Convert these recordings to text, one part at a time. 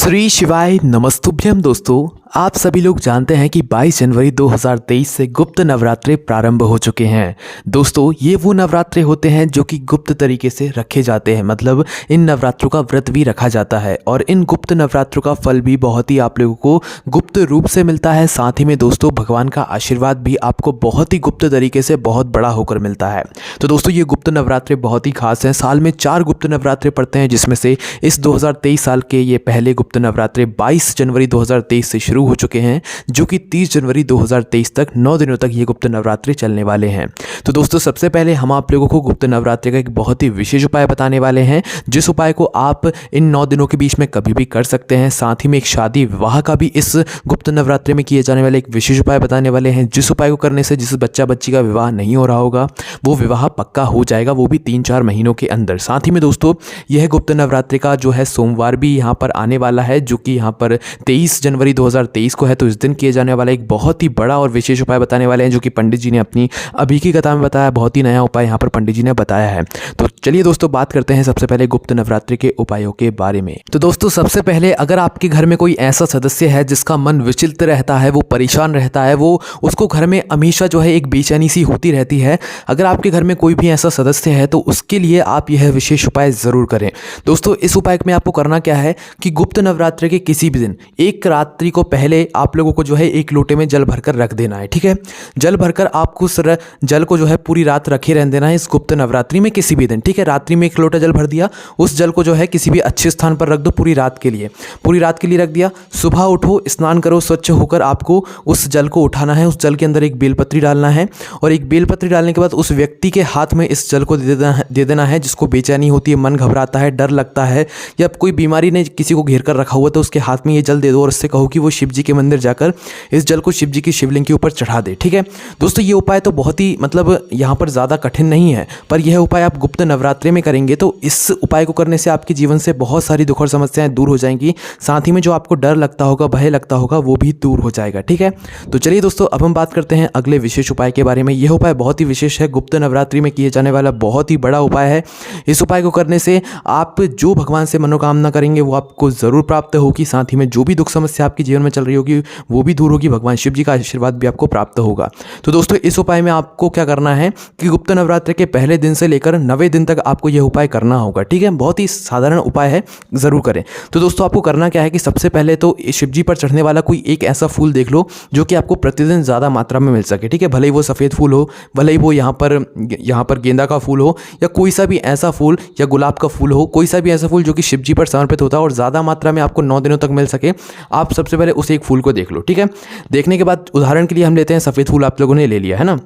श्री शिवाय नमस्तुभ्यम। दोस्तों, आप सभी लोग जानते हैं कि 22 जनवरी 2023 से गुप्त नवरात्रे प्रारंभ हो चुके हैं। दोस्तों, ये वो नवरात्रे होते हैं जो कि गुप्त तरीके से रखे जाते हैं, मतलब इन नवरात्रों का व्रत भी रखा जाता है और इन गुप्त नवरात्रों का फल भी बहुत ही आप लोगों को गुप्त रूप से मिलता है। साथ ही में दोस्तों, भगवान का आशीर्वाद भी आपको बहुत ही गुप्त तरीके से बहुत बड़ा होकर मिलता है। तो दोस्तों, ये गुप्त नवरात्रे बहुत ही खास हैं। साल में 4 गुप्त नवरात्रे पड़ते हैं, जिसमें से इस 2023 साल के ये पहले गुप्त नवरात्रे 22 जनवरी 2023 से शुरू हो चुके हैं, जो कि 30 जनवरी 2023 तक 9 दिनों तक ये गुप्त नवरात्रे चलने वाले हैं। तो दोस्तों, सबसे पहले हम आप लोगों को गुप्त नवरात्रे का एक बहुत ही विशेष उपाय बताने वाले हैं, जिस उपाय को आप इन 9 दिनों के बीच में कभी भी कर सकते हैं। साथ ही में एक शादी विवाह का भी इस गुप्त नवरात्रे में किए जाने वाले एक विशेष उपाय बताने वाले हैं, जिस उपाय को करने से जिस बच्चा बच्ची का विवाह नहीं हो रहा होगा वो विवाह पक्का हो जाएगा, वो भी 3-4 महीनों के अंदर। साथ ही में दोस्तों, यह गुप्त नवरात्रि का जो है सोमवार भी यहाँ पर आने वाला है, जो कि यहाँ पर 23 जनवरी 2023 को है। तो इस दिन किए जाने वाला एक बहुत ही बड़ा और विशेष उपाय बताने वाले हैं, जो कि पंडित जी ने अपनी अभी की कथा में बताया। बहुत ही नया उपाय यहाँ पर पंडित जी ने बताया है। तो चलिए दोस्तों, बात करते हैं सबसे पहले गुप्त नवरात्रि के उपायों के बारे में। तो दोस्तों, सबसे पहले अगर आपके घर में कोई ऐसा सदस्य है जिसका मन विचलित रहता है, वो परेशान रहता है, वो उसको घर में हमेशा जो है एक बेचैनी सी होती रहती है, अगर आपके घर में कोई भी ऐसा सदस्य है तो उसके लिए आप यह विशेष उपाय ज़रूर करें। दोस्तों, इस उपाय में आपको करना क्या है कि गुप्त नवरात्रि के किसी भी दिन एक रात्रि को पहले आप लोगों को जो है एक लोटे में जल भरकर रख देना है। ठीक है, जल भरकर आपको जल को जो है पूरी रात रखे रहने देना है इस गुप्त नवरात्रि में किसी भी दिन। ठीक है, रात्रि में एक लोटा जल भर दिया, उस जल को जो है किसी भी अच्छे स्थान पर रख दो पूरी रात के लिए। पूरी रात के लिए रख दिया, सुबह उठो, स्नान करो, स्वच्छ होकर आपको उस जल को उठाना है। उस जल के अंदर एक बेलपत्री डालना है और एक बेलपत्री डालने के बाद उस व्यक्ति के हाथ में इस जल को दे देना है जिसको बेचैनी होती है, मन घबराता है, डर लगता है, या कोई बीमारी ने किसी को घेर कर रखा हुआ, तो उसके हाथ में ये जल दे दो और उससे कहो कि वो शिव जी के मंदिर जाकर इस जल को शिव जी की शिवलिंग के ऊपर चढ़ा दे। ठीक है दोस्तों, ये उपाय तो बहुत ही मतलब यहाँ पर ज़्यादा कठिन नहीं है, पर यह उपाय आप गुप्त नवरात्रि में करेंगे तो इस उपाय को करने से आपके जीवन से बहुत सारी दुख और समस्याएं दूर हो जाएंगी। साथ ही में जो आपको डर लगता होगा, भय लगता होगा, वो भी दूर हो जाएगा। ठीक है, तो चलिए दोस्तों, अब हम बात करते हैं अगले विशेष उपाय के बारे में। यह उपाय बहुत ही विशेष है, गुप्त नवरात्रि में किए जाने वाला बहुत ही बड़ा उपाय है। इस उपाय को करने से आप जो भगवान से मनोकामना करेंगे वो आपको ज़रूर प्राप्त होगी। साथ ही में जो भी दुख समस्या आपके जीवन में चल रही होगी वो भी दूर होगी, भगवान शिव जी का आशीर्वाद भी आपको प्राप्त होगा। तो दोस्तों, इस उपाय में आपको क्या करना है कि गुप्त नवरात्रि के पहले दिन से लेकर 90 दिन तक आपको यह उपाय करना होगा। ठीक है, बहुत ही साधारण उपाय है, ज़रूर करें। तो दोस्तों, आपको करना क्या है कि सबसे पहले तो शिव जी पर चढ़ने वाला कोई एक ऐसा फूल देख लो जो कि आपको प्रतिदिन ज़्यादा मात्रा में मिल सके। ठीक है, भले ही वो सफ़ेद फूल हो, भले ही वो यहाँ पर गेंदा का फूल हो, या कोई सा भी ऐसा फूल, या गुलाब का फूल हो, कोई सा भी ऐसा फूल जो कि शिव जी पर समर्पित होता है और ज़्यादा मात्रा में आपको 9 दिनों तक मिल सके, आप सबसे पहले उस एक फूल को देख लो। ठीक है, देखने के बाद उदाहरण के लिए हम लेते हैं सफ़ेद फूल आप लोगों ने ले लिया है ना।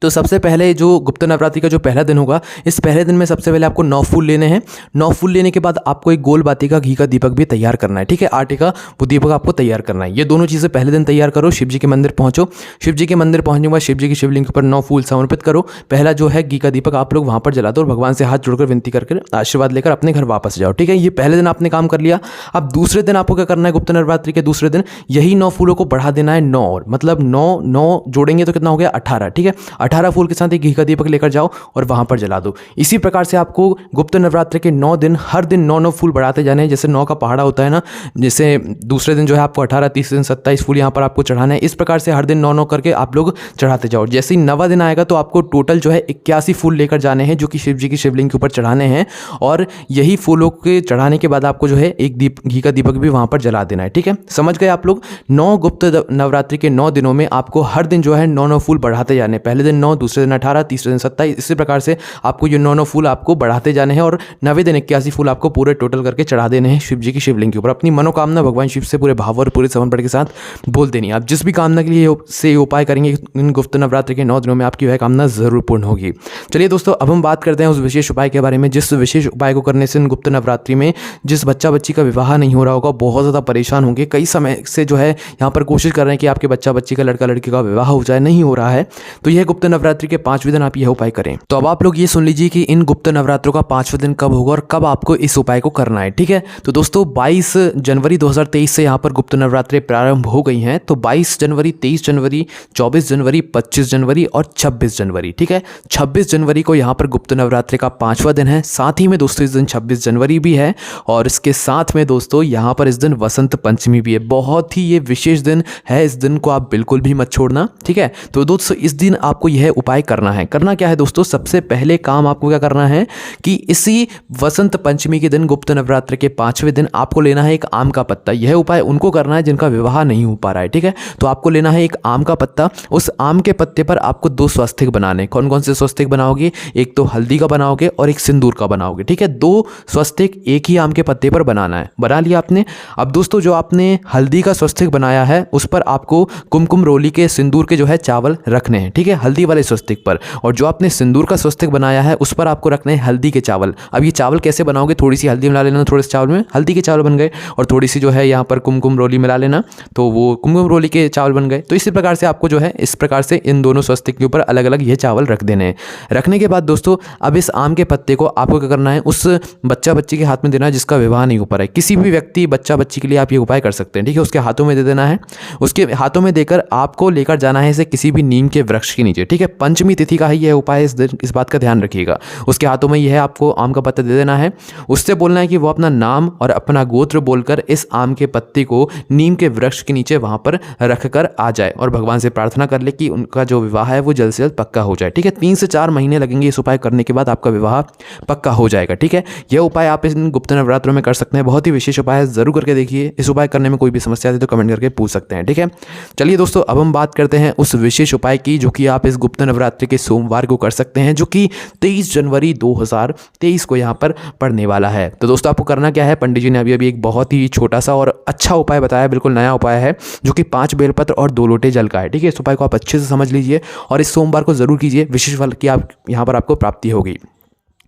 तो सबसे पहले जो गुप्त नवरात्रि का जो पहला दिन होगा, इस पहले दिन में सबसे पहले आपको 9 फूल लेने हैं। 9 फूल लेने के बाद आपको एक गोल बाती का घी का दीपक भी तैयार करना है। ठीक है, आटे का वो दीपक आपको तैयार करना है। ये दोनों चीज़ें पहले दिन तैयार करो, शिव जी के मंदिर पहुंचो। शिव जी के मंदिर पहुंचने के बाद शिव जी की शिवलिंग पर 9 फूल समर्पित करो। पहला जो है घी का दीपक आप लोग वहाँ पर जला दो और भगवान से हाथ जोड़कर विनती करके आशीर्वाद लेकर अपने घर वापस जाओ। ठीक है, ये पहले दिन आपने काम कर लिया। अब दूसरे दिन आपको क्या करना है, गुप्त नवरात्रि के दूसरे दिन यही 9 फूलों को बढ़ा देना है 9 और, मतलब 9 जोड़ेंगे तो कितना हो गया 18। ठीक है, 18 फूल के साथ एक घी का दीपक लेकर जाओ और वहां पर जला दो। इसी प्रकार से आपको गुप्त नवरात्रि के 9 दिन हर दिन 9 फूल बढ़ाते जाने हैं। जैसे 9 का पहाड़ा होता है ना, जैसे दूसरे दिन जो है आपको 18, तीसरे दिन 27 फूल यहाँ पर आपको चढ़ाना है। इस प्रकार से हर दिन 9 करके आप लोग चढ़ाते जाओ। जैसे ही 9वां दिन आएगा तो आपको टोटल जो है 81 फूल लेकर जाने हैं, जो कि शिव जी की शिवलिंग के ऊपर चढ़ाने हैं। और यही फूलों के चढ़ाने के बाद आपको जो है एक घी का दीपक भी वहां पर जला देना है। ठीक है, समझ गए आप लोग। 9 गुप्त नवरात्रि के 9 दिनों में आपको हर दिन जो है 9 फूल बढ़ाते जाने। पहले दिन 9, दूसरे दिन 18, तीसरे दिन 27। इसी प्रकार से आपको ये 9 फूल आपको बढ़ाते जाने हैं और 90 दिन 81 फूल आपको पूरे टोटल करके चढ़ा देने हैं शिव जी की शिवलिंग के ऊपर। अपनी मनोकामना भगवान शिव से पूरे भाव और पूरे समर्पण के साथ बोल देनी। आप जिस भी कामना के लिए से उपाय करेंगे इन गुप्त नवरात्रि के 9 दिनों में आपकी वह कामना जरूर पूर्ण होगी। चलिए दोस्तों, अब हम बात करते हैं उस विशेष उपाय के बारे में, जिस विशेष उपाय को करने से इन गुप्त नवरात्रि में जिस बच्चा बच्ची का विवाह नहीं हो रहा होगा, बहुत ज़्यादा परेशान होंगे, कई समय से जो है यहाँ पर कोशिश कर रहे हैं कि आपके बच्चा बच्ची का, लड़का लड़की का विवाह हो जाए, नहीं हो रहा है, तो यह गुप्त नवरात्रि के 5वें दिन आप यह उपाय करें। तो अब आप लोग ये सुन लीजिए कि इन गुप्त नवरात्रों का 5वां दिन कब होगा और कब आपको इस उपाय को करना है। ठीक है, तो दोस्तों 22 जनवरी 2023 से यहाँ पर गुप्त नवरात्रि प्रारंभ हो गई हैं। तो 22 जनवरी, 23 जनवरी, 24 जनवरी, 25 जनवरी और 26 जनवरी। ठीक है, 26 जनवरी को यहाँ पर गुप्त नवरात्रि का 5वां दिन है। साथ ही में दोस्तों इस दिन 26 जनवरी भी है और इसके साथ में दोस्तों यहाँ पर इस दिन वसंत पंचमी भी है। बहुत ही ये विशेष दिन है, इस दिन को आप बिल्कुल भी मत छोड़ना। ठीक है, तो दोस्तों इस दिन आपको यह उपाय करना है। करना क्या है दोस्तों, सबसे पहले काम आपको क्या करना है कि इसी वसंत पंचमी के दिन गुप्त नवरात्रि के 5वें दिन आपको लेना है एक आम का पत्ता। यह उपाय उनको करना है जिनका विवाह नहीं हो पा रहा है। ठीक है, तो आपको लेना है एक आम का पत्ता। उस आम के पत्ते पर आपको 2 स्वस्तिक बनाने। कौन कौन से स्वस्तिक बनाओगे, एक तो हल्दी का बनाओगे और एक सिंदूर का बनाओगे। ठीक है, 2 स्वस्तिक एक ही आम के पत्ते पर बनाना है। बना लिया आपने। अब दोस्तों जो आपने हल्दी का स्वस्तिक बनाया है उस पर आपको कुमकुम रोली के सिंदूर के जो है चावल रखने हैं। ठीक है, हल्दी वाले स्वस्तिक पर। और जो आपने सिंदूर का स्वस्तिक बनाया है उस पर आपको रखने हैं हल्दी के चावल। अब ये चावल कैसे बनाओगे, थोड़ी सी हल्दी मिला लेना, थोड़े से चावल में हल्दी के चावल बन गए, और थोड़ी सी जो है यहाँ पर कुमकुम रोली मिला लेना, तो वो कुमकुम रोली के चावल बन गए। तो इसी प्रकार से आपको जो है इस प्रकार से इन दोनों स्वस्तिक के ऊपर अलग अलग ये चावल रख देने हैं। रखने के बाद दोस्तों अब इस आम के पत्ते को आपको क्या करना है, उस बच्चा बच्ची के हाथ में देना है जिसका विवाह नहीं हो पा रहा है। किसी भी व्यक्ति बच्चा बच्ची के लिए आप ये उपाय कर सकते हैं। ठीक है, उसके हाथों में दे देना है। उसके हाथों में देकर आपको लेकर जाना है इसे किसी भी नीम के वृक्ष के नीचे। ठीक है, पंचमी तिथि का ही यह उपाय, इस बात का ध्यान रखिएगा। उसके हाथों में यह है आपको आम का पत्ता दे देना है। उससे बोलना है कि वो अपना नाम और अपना गोत्र बोलकर इस आम के पत्ते को नीम के वृक्ष के नीचे वहां पर रखकर आ जाए और भगवान से प्रार्थना कर ले कि उनका जो विवाह है वो जल्द से जल्द पक्का हो जाए। ठीक है, 3 से 4 महीने लगेंगे इस उपाय करने के बाद आपका विवाह पक्का हो जाएगा। ठीक है, यह उपाय आप इन गुप्त नवरात्रों में कर सकते हैं। बहुत ही विशेष उपाय है, जरूर करके देखिए। इस उपाय करने में कोई भी समस्या आती है तो कमेंट करके पूछ सकते हैं। ठीक है, चलिए दोस्तों अब हम बात करते हैं उस विशेष उपाय की जो कि आप इस गुप्त नवरात्रि के सोमवार को कर सकते हैं, जो कि 23 जनवरी 2023 को यहाँ पर पड़ने वाला है। तो दोस्तों आपको करना क्या है, पंडित जी ने अभी अभी एक बहुत ही छोटा सा और अच्छा उपाय बताया, बिल्कुल नया उपाय है, जो कि 5 बेलपत्र और 2 लोटे जल का है। ठीक है, इस उपाय को आप अच्छे से समझ लीजिए और इस सोमवार को जरूर कीजिए, विशेष फल की आप यहाँ पर आपको प्राप्ति होगी।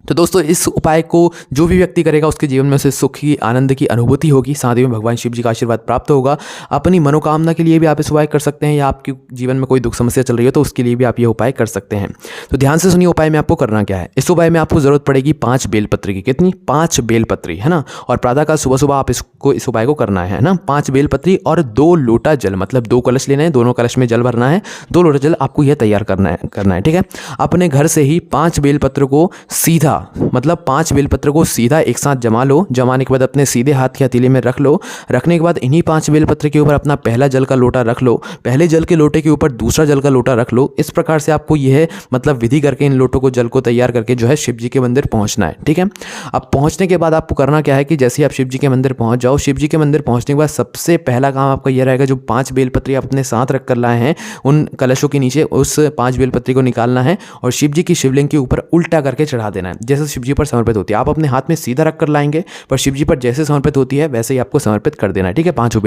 तो दोस्तों इस उपाय को जो भी व्यक्ति करेगा उसके जीवन में उसे सुख की, आनंद की अनुभूति होगी। साथ ही में भगवान शिव जी का आशीर्वाद प्राप्त होगा। अपनी मनोकामना के लिए भी आप इस उपाय कर सकते हैं, या आपके जीवन में कोई दुख समस्या चल रही हो तो उसके लिए भी आप ये उपाय कर सकते हैं। तो ध्यान से सुनिए उपाय में आपको करना क्या है। इस उपाय में आपको जरूरत पड़ेगी 5 बेलपत्र की। कितनी? 5 बेलपत्री, है ना। और प्रातःकाल सुबह सुबह आप इस उपाय को करना है ना। 5 बेलपत्री और 2 लोटा जल, मतलब 2 कलश लेने हैं, दोनों कलश में जल भरना है। 2 लोटा जल आपको यह तैयार करना है। ठीक है, अपने घर से ही 5 बेलपत्र को सीधा, मतलब 5 बेलपत्र को सीधा एक साथ जमा लो। जमाने के बाद अपने सीधे हाथ के हथेली में रख लो। रखने के बाद इन्हीं 5 बेलपत्र के ऊपर अपना पहला जल का लोटा रख लो। पहले जल के लोटे के ऊपर दूसरा जल का लोटा रख लो। इस प्रकार से आपको यह मतलब विधि करके इन लोटों को, जल को तैयार करके जो है शिव जी के मंदिर पहुंचना है। ठीक है, अब पहुंचने के बाद आपको करना क्या है कि जैसे ही आप शिव जी के मंदिर पहुंच जाओ, शिव जी के मंदिर पहुंचने के बाद सबसे पहला काम आपका यह रहेगा, जो 5 बेलपत्री अपने साथ रख कर लाए हैं उन कलशों के नीचे उस 5 बेलपत्री को निकालना है और शिव जी की शिवलिंग के ऊपर उल्टा करके चढ़ा देना है, जैसे शिव जी पर समर्पित होती है। आप अपने हाथ में सीधा रख कर लाएंगे, पर शिव जी पर जैसे समर्पित होती है वैसे ही आपको समर्पित कर देना है। ठीक है, 5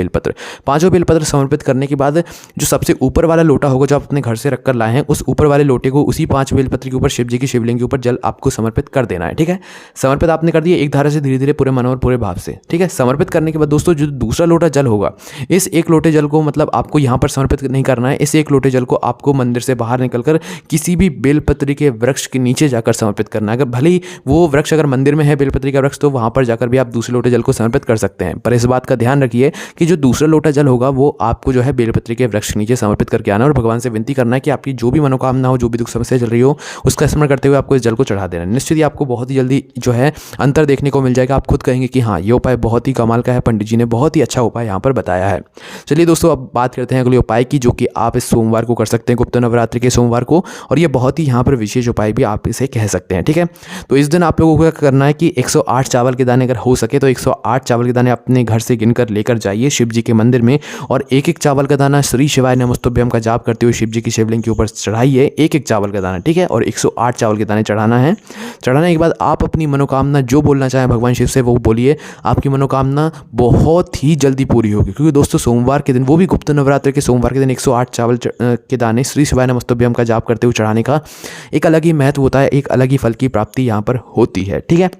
बेलपत्र समर्पित करने के बाद जो सबसे ऊपर वाला लोटा होगा जो आप अपने घर से रख कर लाए हैं, उस ऊपर वाले लोटे को उसी 5 बेलपत्र के ऊपर शिव जी की शिवलिंग के ऊपर जल आपको समर्पित कर देना है। ठीक है, समर्पित आपने कर दिया एक धारा से, धीरे धीरे पूरे मन और पूरे भाव से। ठीक है, समर्पित करने के बाद दोस्तों जो दूसरा लोटा जल होगा, इस एक लोटे जल को मतलब आपको यहाँ पर समर्पित नहीं करना है। इस एक लोटे जल को आपको मंदिर से बाहर निकलकर किसी भी बेलपत्री के वृक्ष के नीचे जाकर समर्पित करना है। अगर भले ही वो वृक्ष अगर मंदिर में है बेलपत्री का वृक्ष, तो वहां पर जाकर भी आप दूसरे लोटे जल को समर्पित कर सकते हैं। पर इस बात का ध्यान रखिए कि जो दूसरा लोटा जल होगा वो आपको जो है बेलपत्री के वृक्ष के नीचे समर्पित करके आना और भगवान से विनती करना है कि आपकी जो भी मनोकामना हो, जो भी दुख समस्या चल रही हो, उसका स्मरण करते हुए आपको इस जल को चढ़ा देना। निश्चित ही आपको बहुत ही जल्दी जो है अंतर देखने को मिल जाएगा। आप खुद कहेंगे कि हाँ, ये उपाय बहुत ही कमाल का है, पंडित जी ने बहुत ही अच्छा उपाय यहाँ पर बताया है। चलिए दोस्तों अब बात करते हैं अगले उपाय की, जो कि आप इस सोमवार को कर सकते हैं, गुप्त नवरात्रि के सोमवार को। और ये बहुत ही यहाँ पर विशेष उपाय भी आप इसे कह सकते हैं। ठीक है, तो इस दिन आप लोगों को क्या करना है कि 108 चावल के दाने, अगर हो सके तो 108 चावल के दाने अपने घर से गिनकर लेकर जाइए शिव जी के मंदिर में, और एक एक चावल का दाना श्री शिवाय नमस्तुभ्यम का जाप करते हुए शिव जी की शिवलिंग के ऊपर चढ़ाइए। एक एक चावल का दाना, ठीक है, और 108 चावल के दाने चढ़ाना है। चढ़ाने के बाद आप अपनी मनोकामना जो बोलना चाहें भगवान शिव से वो बोलिए। आपकी मनोकामना बहुत ही जल्दी पूरी होगी, क्योंकि दोस्तों सोमवार के दिन, वो भी गुप्त नवरात्रि के सोमवार के दिन 108 चावल के दाने श्री शिवाय नमस्तुभ्यम का जाप करते हुए चढ़ाने का एक अलग ही महत्व होता है, एक अलग ही फल की प्राप्ति यहाँ पर होती है। ठीक है,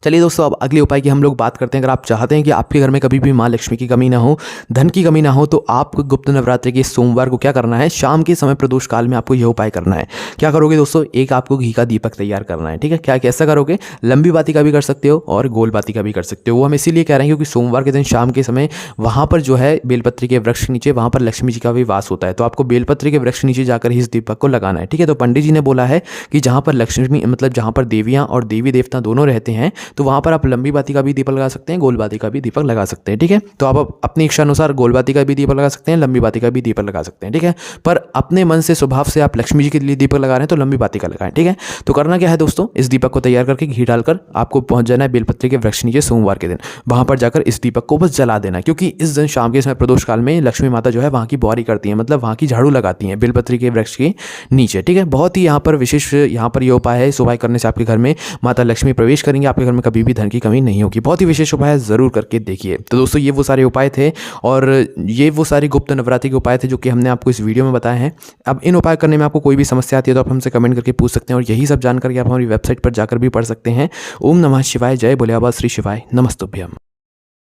चलिए दोस्तों, अब अगले उपाय की हम लोग बात करते हैं। अगर आप चाहते हैं कि आपके घर में कभी भी माँ लक्ष्मी की कमी ना हो, धन की कमी ना हो, तो आपको गुप्त नवरात्रि के सोमवार को क्या करना है, शाम के समय प्रदोष काल में आपको यह उपाय करना है। क्या करोगे दोस्तों, एक आपको घी का दीपक तैयार करना है। ठीक है, क्या कैसा करोगे, लंबी बाती का भी कर सकते हो और गोल बाती का भी कर सकते हो। वो हम इसीलिए कह रहे हैं क्योंकि सोमवार के दिन शाम के समय वहाँ पर जो है बेलपत्री के वृक्ष के नीचे वहाँ पर लक्ष्मी जी का भी वास होता है। तो आपको बेलपत्री के वृक्ष के नीचे जाकर ही इस दीपक को लगाना है। ठीक है, तो पंडित जी ने बोला है कि जहाँ पर लक्ष्मी मतलब जहाँ पर देवियाँ और देवी देवता दोनों रहते हैं, तो वहाँ पर आप लंबी बाती का भी दीपक लगा सकते हैं, गोल बाती का भी दीपक लगा सकते हैं। ठीक है, तो आप अपनी इच्छा अनुसार गोल बाती का भी दीपक लगा सकते हैं, लंबी बाती का भी दीपक लगा सकते हैं। ठीक है, पर अपने मन से स्वभाव से आप लक्ष्मी जी के लिए दीपक लगा रहे हैं तो लंबी बाती का लगाएं। ठीक है, तो करना क्या है दोस्तों, इस दीपक को तैयार करके घी डालकर आपको पहुंच जाना है बेलपत्री के वृक्ष नीचे सोमवार के दिन। वहां पर जाकर इस दीपक को बस जला देना, क्योंकि इस दिन शाम के समय प्रदोष काल में लक्ष्मी माता जो है वहां की बौरी करती है, मतलब वहां की झाड़ू लगाती हैं बेलपत्री के वृक्ष के नीचे। ठीक है, बहुत ही यहाँ पर विशेष यहाँ पर यह उपाय है। इस उपाय करने से आपके घर में माता लक्ष्मी प्रवेश करेंगे, आपके घर में कभी भी धन की कमी नहीं होगी। बहुत ही विशेष उपाय ज़रूर करके देखिए। तो दोस्तों, ये वो सारे उपाय थे और ये वो सारे गुप्त नवरात्रि के उपाय थे जो कि हमने आपको इस वीडियो में बताए हैं। अब इन उपाय करने में आपको कोई भी समस्या आती है तो आप हमसे कमेंट करके पूछ सकते हैं, और यही सब जानकारी आप हमारी वेबसाइट पर जाकर भी पढ़ सकते हैं। ओम नमः शिवाय, जय भोले बाबा, श्री शिवाय, नमस्तुभ्यम।